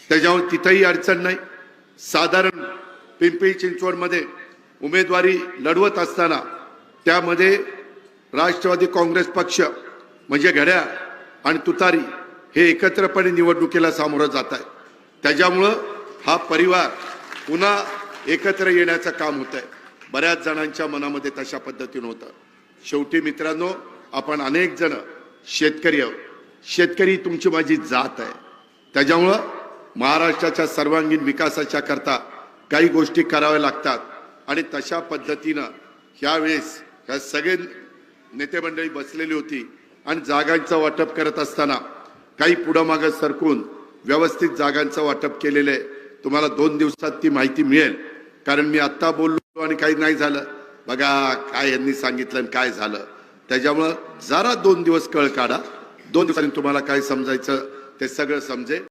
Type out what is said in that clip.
त्याच्यामुळे तिथेही अडचण नाही। साधारण पिंपरी चिंचवडमध्ये उमेदवारी लढवत असताना त्यामध्ये राष्ट्रवादी काँग्रेस पक्ष म्हणजे घड्याळ आणि तुतारी हे एकत्रपणे निवडणुकीला सामोरं जात आहे। त्याच्यामुळं हा परिवार पुन्हा एकत्र येण्याचं काम होत आहे। बऱ्याच जणांच्या मनामध्ये तशा पद्धतीने होतं। शेवटी मित्रांनो, आपण अनेक जण शेतकरी आहोत। शेतकरी तुमची माझी जात आहे। त्याच्यामुळं महाराष्ट्राच्या सर्वांगीण विकासाच्या करता काही गोष्टी कराव्या लागतात आणि तशा पद्धतीनं ह्यावेळेस ह्या सगळे नेते मंडळी बसलेली होती आणि जागांचं वाटप करत असताना काही पुढं मागं सरकून व्यवस्थित जागांचं वाटप केलेलं आहे। तुम्हाला 2 दिवसात ती माहिती मिळेल, कारण मी आत्ता बोललो आणि काही नाही झालं। बघा काय यांनी सांगितलं आणि काय झालं। त्याच्यामुळं जरा 2 दिवस कळ काढा। 2 दिवसांनी तुम्हाला काय समजायचं ते सगळं समजेल।